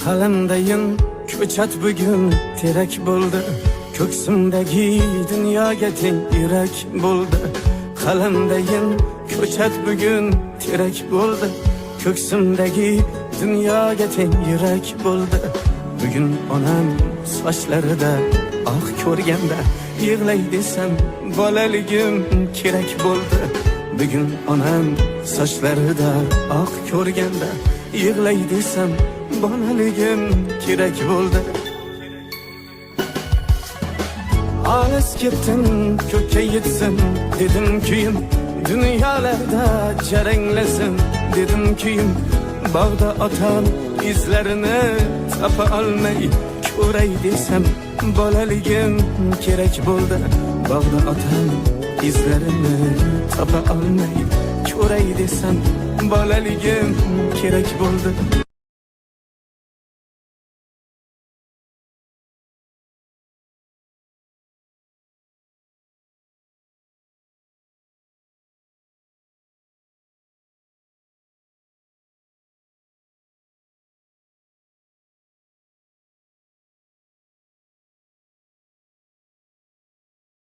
qalamdayin ko'chat bugun terak bo'ldi. Ko'ksimdagi dunyoga teng yurak bo'ldi. Qalamdayin ko'chat bugun terak bo'ldi. Ko'ksimdagi dunyoga teng yurak bo'ldi. Bugun onam sochlarida oq ko'rganda yig'lay desam bolaligim kerak bo'ldi. Bugun onam sochlarida oq ko'rganda yig'lay desam bolaligim kerak bo'ldi. Olis ketdim ko'kka yetsin dedim kuyim, dunyolarda jaranglasin dedim kuyim. Bog'da otam izlarini topa olmay ko'ray desam bolaligim kerak bo'ldi. Bog'da otam izlarini topa olmay ko'ray desam bolaligim kerak bo'ldi.